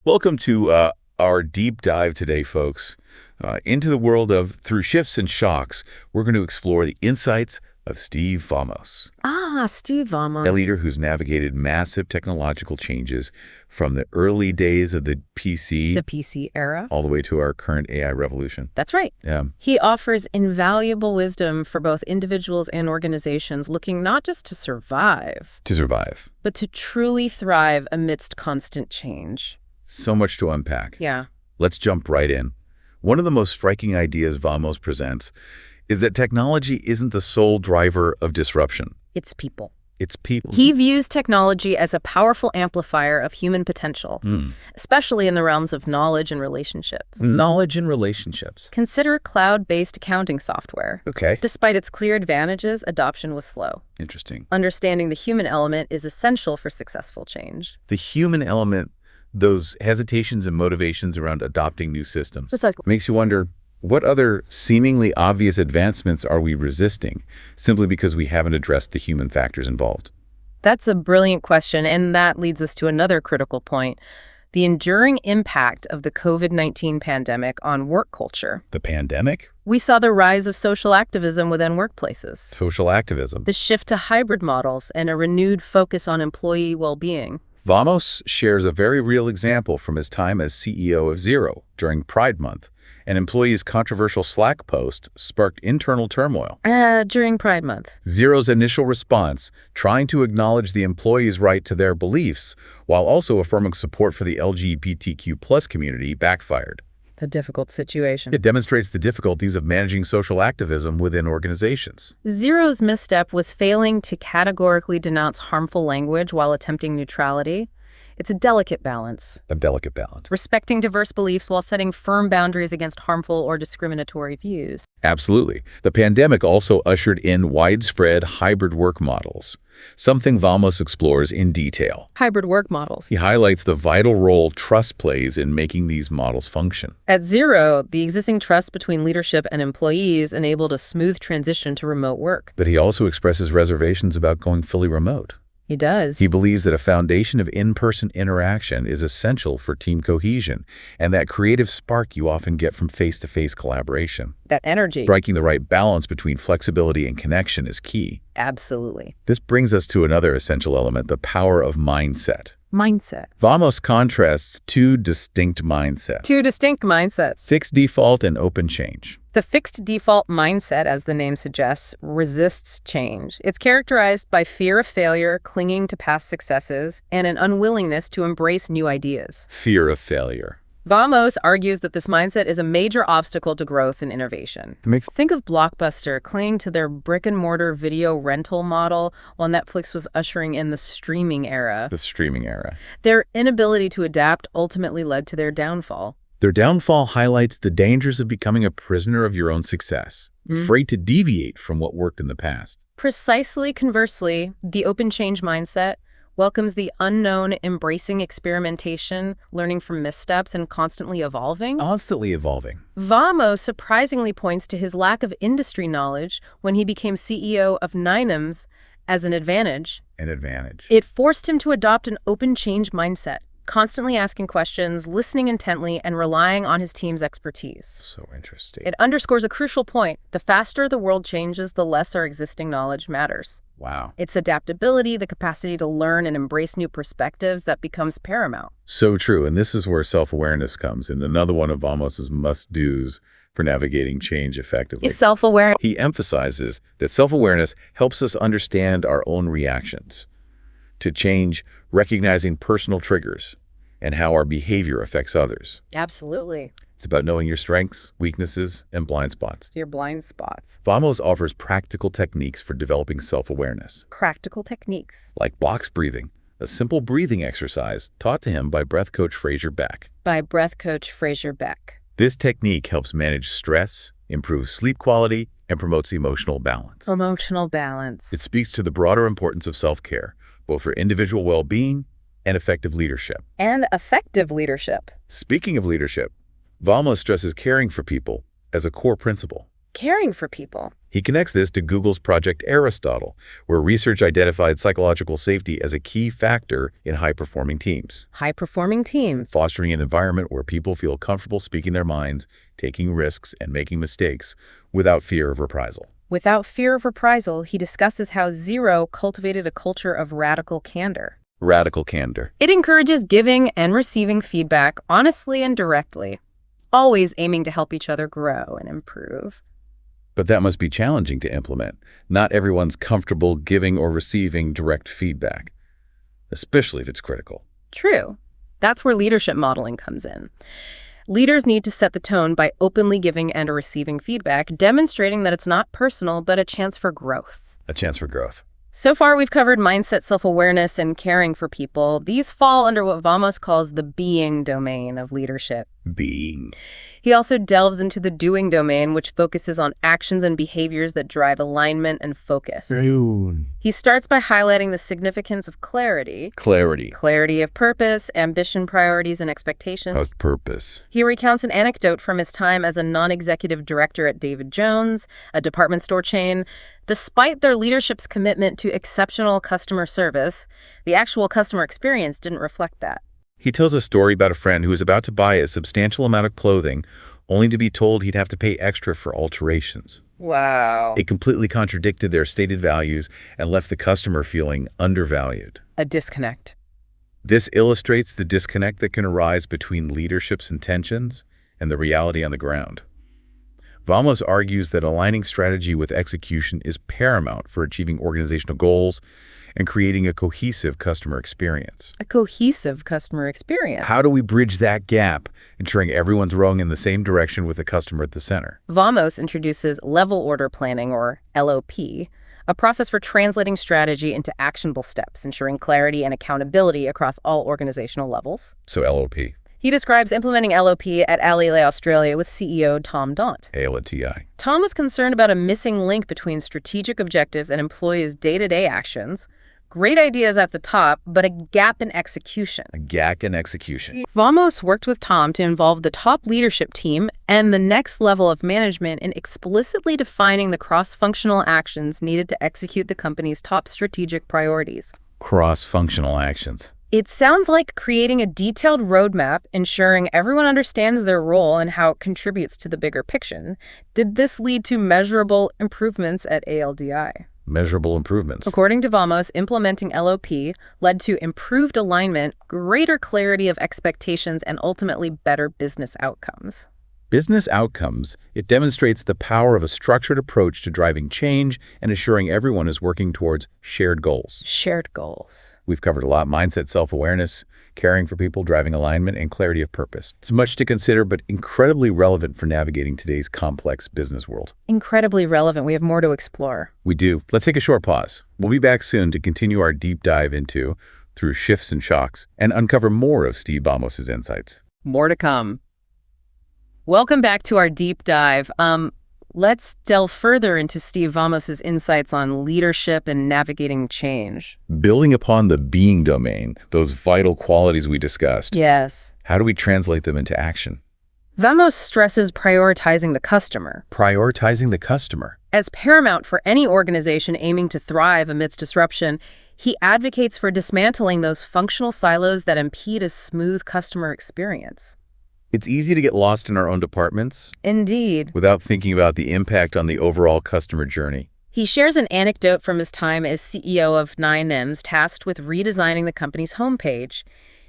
Welcome to our deep dive today, folks. Into the world of Through Shifts and Shocks, we're going to explore the insights of Steve Vamos, Steve a Vamos. leader who's navigated massive technological changes from the early days of the PC The PC era. all the way to our current AI revolution. That's right. Yeah, He offers invaluable wisdom for both individuals and organizations looking not just to survive, to survive. but to truly thrive amidst constant change. So much to unpack. Yeah. Let's jump right in. One of the most striking ideas Vamos presents is that technology isn't the sole driver of disruption. It's people. It's people. He views technology as a powerful amplifier of human potential, especially in the realms of knowledge and relationships. Knowledge and relationships. Consider cloud-based accounting software. Okay. Despite its clear advantages, adoption was slow. Interesting. Understanding the human element is essential for successful change. The human element, those hesitations and motivations around adopting new systems, Precisely. makes you wonder, what other seemingly obvious advancements are we resisting simply because we haven't addressed the human factors involved? That's a brilliant question, and that leads us to another critical point: the enduring impact of the COVID-19 pandemic on work culture. The pandemic? We saw the rise of social activism within workplaces, Social activism. the shift to hybrid models, and a renewed focus on employee well-being. Vamos shares a very real example from his time as CEO of Xero during Pride Month. An employee's controversial Slack post sparked internal turmoil. During Pride Month. Xero's initial response, trying to acknowledge the employee's right to their beliefs while also affirming support for the LGBTQ+ community, backfired. The difficult situation. It demonstrates the difficulties of managing social activism within organizations. Xero's misstep was failing to categorically denounce harmful language while attempting neutrality. It's a delicate balance. A delicate balance. Respecting diverse beliefs while setting firm boundaries against harmful or discriminatory views. Absolutely. The pandemic also ushered in widespread hybrid work models, something Vamos explores in detail. Hybrid work models. He highlights the vital role trust plays in making these models function. At Xero, the existing trust between leadership and employees enabled a smooth transition to remote work. But he also expresses reservations about going fully remote. He does. He believes that a foundation of in-person interaction is essential for team cohesion and that creative spark you often get from face-to-face collaboration. That energy. Striking the right balance between flexibility and connection is key. Absolutely. This brings us to another essential element, the power of mindset. Mindset. Vamos contrasts two distinct mindsets: Two distinct mindsets. fixed default and open change. The fixed default mindset, as the name suggests, resists change. It's characterized by fear of failure, clinging to past successes, and an unwillingness to embrace new ideas. Fear of failure. Vamos argues that this mindset is a major obstacle to growth and innovation. Think of Blockbuster clinging to their brick-and-mortar video rental model while Netflix was ushering in the streaming era. The streaming era. Their inability to adapt ultimately led to their downfall. Their downfall highlights the dangers of becoming a prisoner of your own success, afraid to deviate from what worked in the past. Precisely conversely, the open change mindset welcomes the unknown, embracing experimentation, learning from missteps, and constantly evolving. Constantly evolving. Vamos surprisingly points to his lack of industry knowledge when he became CEO of Ninems as an advantage. An advantage. It forced him to adopt an open change mindset, constantly asking questions, listening intently, and relying on his team's expertise. So interesting. It underscores a crucial point: the faster the world changes, the less our existing knowledge matters. Wow. It's adaptability, the capacity to learn and embrace new perspectives, that becomes paramount. So true. And this is where self-awareness comes in. Another one of Vamos's must-dos for navigating change effectively. Is self-aware. He emphasizes that self-awareness helps us understand our own reactions to change, recognizing personal triggers and how our behavior affects others. Absolutely. It's about knowing your strengths, weaknesses, and blind spots. Your blind spots. Vamos offers practical techniques for developing self-awareness, Practical techniques. like box breathing, a simple breathing exercise taught to him by breath coach Fraser Beck. By breath coach Fraser Beck. This technique helps manage stress, improves sleep quality, and promotes emotional balance. Emotional balance. It speaks to the broader importance of self-care, both for individual well-being and effective leadership. And effective leadership. Speaking of leadership, Vamos stresses caring for people as a core principle. Caring for people. He connects this to Google's Project Aristotle, where research identified psychological safety as a key factor in high-performing teams. High-performing teams. Fostering an environment where people feel comfortable speaking their minds, taking risks, and making mistakes without fear of reprisal. Without fear of reprisal, he discusses how Zero cultivated a culture of radical candor. Radical candor. It encourages giving and receiving feedback honestly and directly, always aiming to help each other grow and improve. But that must be challenging to implement. Not everyone's comfortable giving or receiving direct feedback, especially if it's critical. True. That's where leadership modeling comes in. Leaders need to set the tone by openly giving and receiving feedback, demonstrating that it's not personal, but a chance for growth. A chance for growth. So far, we've covered mindset, self-awareness, and caring for people. These fall under what Vamos calls the being domain of leadership. Being. He also delves into the doing domain, which focuses on actions and behaviors that drive alignment and focus. He starts by highlighting the significance of clarity. Clarity. Clarity of purpose, ambition, priorities, and expectations. Of purpose. He recounts an anecdote from his time as a non-executive director at David Jones, a department store chain. Despite their leadership's commitment to exceptional customer service, the actual customer experience didn't reflect that. He tells a story about a friend who was about to buy a substantial amount of clothing, only to be told he'd have to pay extra for alterations. Wow. It completely contradicted their stated values and left the customer feeling undervalued. A disconnect. This illustrates the disconnect that can arise between leadership's intentions and the reality on the ground. Vamos argues that aligning strategy with execution is paramount for achieving organizational goals and creating a cohesive customer experience. A cohesive customer experience. How do we bridge that gap, ensuring everyone's rowing in the same direction with the customer at the center? Vamos introduces level order planning, or LOP, a process for translating strategy into actionable steps, ensuring clarity and accountability across all organizational levels. So LOP. He describes implementing LOP at Alile Australia with CEO Tom Daunt. ALA-TI. Tom was concerned about a missing link between strategic objectives and employees' day-to-day actions. Great ideas at the top, but a gap in execution. A gap in execution. Vamos worked with Tom to involve the top leadership team and the next level of management in explicitly defining the cross-functional actions needed to execute the company's top strategic priorities. Cross-functional actions. It sounds like creating a detailed roadmap, ensuring everyone understands their role and how it contributes to the bigger picture. Did this lead to measurable improvements at ALDI? Measurable improvements. According to Vamos, implementing LOP led to improved alignment, greater clarity of expectations, and ultimately better business outcomes. Business outcomes. It demonstrates the power of a structured approach to driving change and ensuring everyone is working towards shared goals. Shared goals. We've covered a lot: mindset, self-awareness, caring for people, driving alignment, and clarity of purpose. It's much to consider, but incredibly relevant for navigating today's complex business world. Incredibly relevant. We have more to explore. We do. Let's take a short pause. We'll be back soon to continue our deep dive into Through Shifts and Shocks and uncover more of Steve Vamos's insights. More to come. Welcome back to our deep dive. Let's delve further into Steve Vamos's insights on leadership and navigating change. Building upon the being domain, those vital qualities we discussed. Yes. How do we translate them into action? Vamos stresses prioritizing the customer. Prioritizing the customer. As paramount for any organization aiming to thrive amidst disruption, he advocates for dismantling those functional silos that impede a smooth customer experience. It's easy to get lost in our own departments. Indeed. Without thinking about the impact on the overall customer journey. He shares an anecdote from his time as CEO of 9M's tasked with redesigning the company's homepage.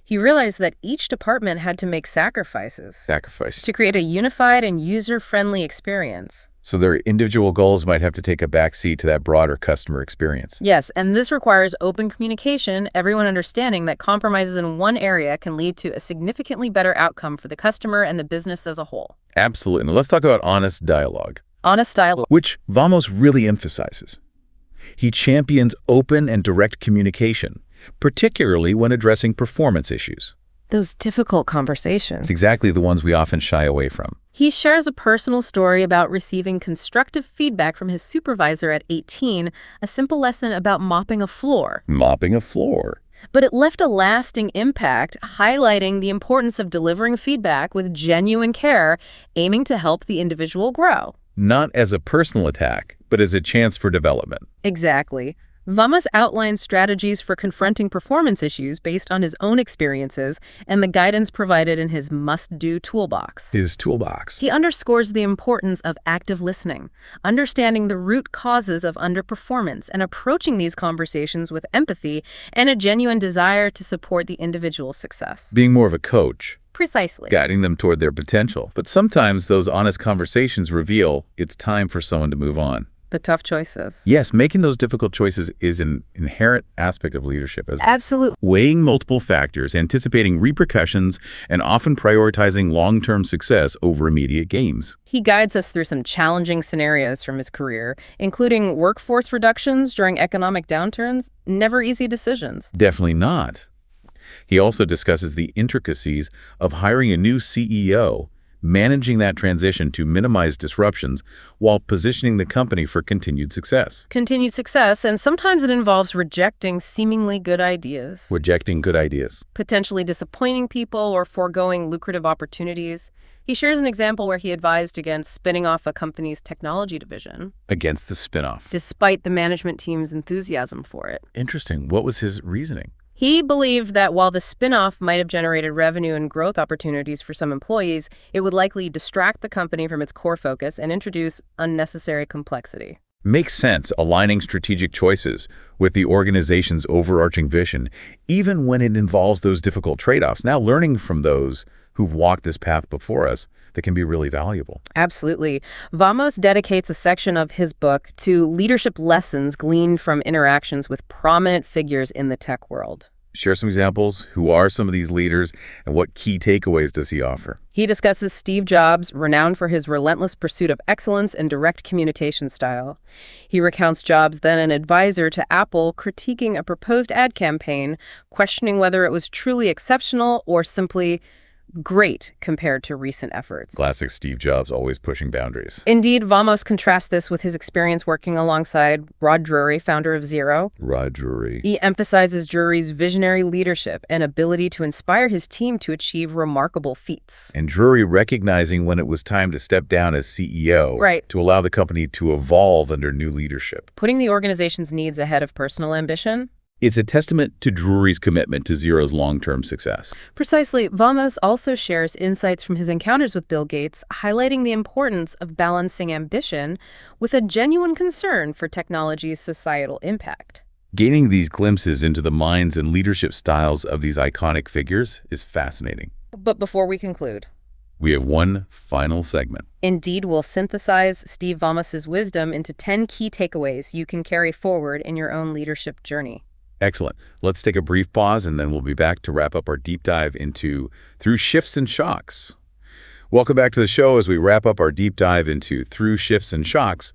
He realized that each department had to make sacrifices to create a unified and user-friendly experience. So their individual goals might have to take a backseat to that broader customer experience. Yes, and this requires open communication, everyone understanding that compromises in one area can lead to a significantly better outcome for the customer and the business as a whole. Absolutely. Now let's talk about honest dialogue. Honest dialogue. Which Vamos really emphasizes. He champions open and direct communication, particularly when addressing performance issues. Those difficult conversations. It's exactly the ones we often shy away from. He shares a personal story about receiving constructive feedback from his supervisor at 18, a simple lesson about mopping a floor. Mopping a floor. But it left a lasting impact, highlighting the importance of delivering feedback with genuine care, aiming to help the individual grow. Not as a personal attack, but as a chance for development. Exactly. Vamos outlines strategies for confronting performance issues based on his own experiences and the guidance provided in his must-do toolbox. His toolbox. He underscores the importance of active listening, understanding the root causes of underperformance, and approaching these conversations with empathy and a genuine desire to support the individual's success. Being more of a coach. Precisely. Guiding them toward their potential. But sometimes those honest conversations reveal it's time for someone to move on. The tough choices. Yes, making those difficult choices is an inherent aspect of leadership. Absolutely. Weighing multiple factors, anticipating repercussions, and often prioritizing long-term success over immediate gains. He guides us through some challenging scenarios from his career, including workforce reductions during economic downturns. Never easy decisions. Definitely not. He also discusses the intricacies of hiring a new CEO, managing that transition to minimize disruptions while positioning the company for continued success. Continued success, and sometimes it involves rejecting seemingly good ideas. Rejecting good ideas. Potentially disappointing people or foregoing lucrative opportunities. He shares an example where he advised against spinning off a company's technology division. Against the spinoff. Despite the management team's enthusiasm for it. Interesting. What was his reasoning? He believed that while the spin-off might have generated revenue and growth opportunities for some employees, it would likely distract the company from its core focus and introduce unnecessary complexity. Makes sense, aligning strategic choices with the organization's overarching vision, even when it involves those difficult trade-offs. Now, learning from those who've walked this path before us, that can be really valuable. Absolutely. Vamos dedicates a section of his book to leadership lessons gleaned from interactions with prominent figures in the tech world. Share some examples. Who are some of these leaders, and what key takeaways does he offer? He discusses Steve Jobs, renowned for his relentless pursuit of excellence and direct communication style. He recounts Jobs, then an advisor to Apple, critiquing a proposed ad campaign, questioning whether it was truly exceptional or simply great compared to recent efforts. Classic Steve Jobs, always pushing boundaries. Indeed, Vamos contrasts this with his experience working alongside Rod Drury, founder of Xero. Rod Drury. He emphasizes Drury's visionary leadership and ability to inspire his team to achieve remarkable feats. And Drury recognizing when it was time to step down as CEO, right, to allow the company to evolve under new leadership. Putting the organization's needs ahead of personal ambition. It's a testament to Drury's commitment to Xero's long-term success. Precisely. Vamos also shares insights from his encounters with Bill Gates, highlighting the importance of balancing ambition with a genuine concern for technology's societal impact. Gaining these glimpses into the minds and leadership styles of these iconic figures is fascinating. But before we conclude, we have one final segment. Indeed, we'll synthesize Steve Vamos's wisdom into 10 key takeaways you can carry forward in your own leadership journey. Excellent. Let's take a brief pause, and then we'll be back to wrap up our deep dive into Through Shifts and Shocks. Welcome back to the show. As we wrap up our deep dive into Through Shifts and Shocks,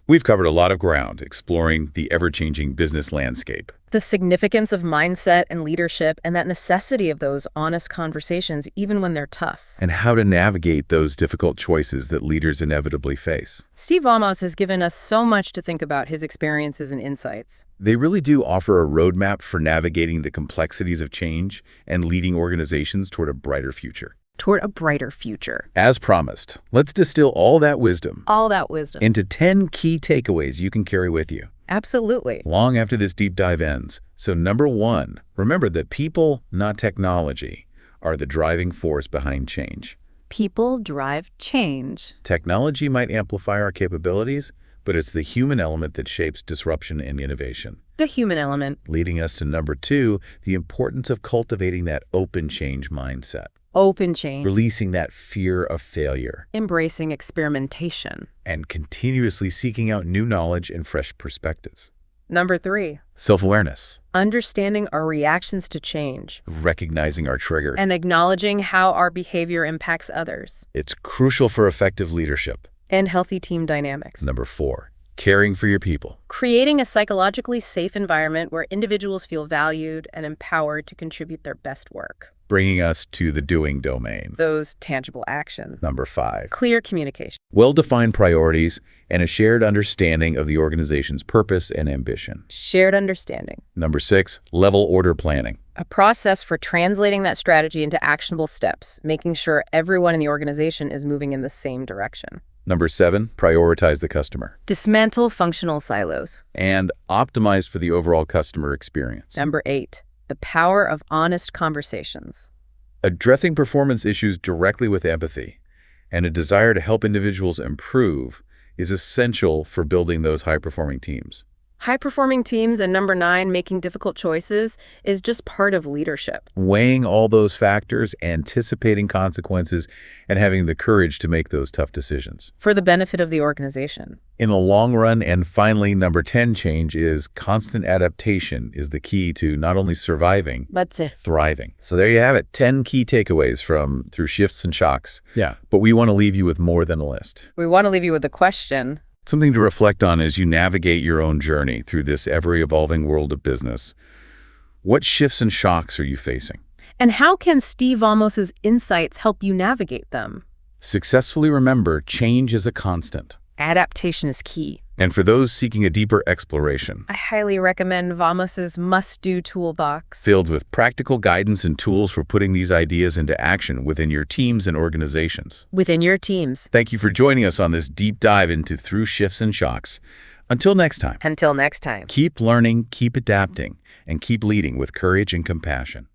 we've covered a lot of ground exploring the ever-changing business landscape. The significance of mindset and leadership, and that necessity of those honest conversations, even when they're tough. And how to navigate those difficult choices that leaders inevitably face. Steve Vamos has given us so much to think about, his experiences and insights. They really do offer a roadmap for navigating the complexities of change and leading organizations toward a brighter future. Toward a brighter future. As promised, let's distill all that wisdom into 10 key takeaways you can carry with you. Absolutely. Long after this deep dive ends. So number one, remember that people, not technology, are the driving force behind change. People drive change. Technology might amplify our capabilities, but it's the human element that shapes disruption and innovation. The human element. Leading us to number two, the importance of cultivating that open change mindset. Open change. Releasing that fear of failure. Embracing experimentation. And continuously seeking out new knowledge and fresh perspectives. Number three. Self-awareness. Understanding our reactions to change. Recognizing our triggers. And acknowledging how our behavior impacts others. It's crucial for effective leadership. And healthy team dynamics. Number four. Caring for your people. Creating a psychologically safe environment where individuals feel valued and empowered to contribute their best work. Bringing us to the doing domain. Those tangible actions. Number five. Clear communication. Well-defined priorities and a shared understanding of the organization's purpose and ambition. Shared understanding. Number six. Level order planning. A process for translating that strategy into actionable steps, making sure everyone in the organization is moving in the same direction. Number 7, prioritize the customer. Dismantle functional silos. And optimize for the overall customer experience. Number 8, the power of honest conversations. Addressing performance issues directly with empathy and a desire to help individuals improve is essential for building those high-performing teams. High-performing teams, and number 9, making difficult choices, is just part of leadership. Weighing all those factors, anticipating consequences, and having the courage to make those tough decisions. For the benefit of the organization. In the long run, and finally, number 10 change is constant adaptation is the key to not only surviving, but thriving. So there you have it, 10 key takeaways through shifts and shocks. Yeah. But we want to leave you with more than a list. We want to leave you with a question. Something to reflect on as you navigate your own journey through this ever-evolving world of business. What shifts and shocks are you facing? And how can Steve Vamos's insights help you navigate them? Successfully remember, change is a constant. Adaptation is key. And for those seeking a deeper exploration, I highly recommend Vamos's must-do toolbox. filled with practical guidance and tools for putting these ideas into action within your teams and organizations. Within your teams. Thank you for joining us on this deep dive into Through Shifts and Shocks. Until next time, Until next time. keep learning, keep adapting, and keep leading with courage and compassion.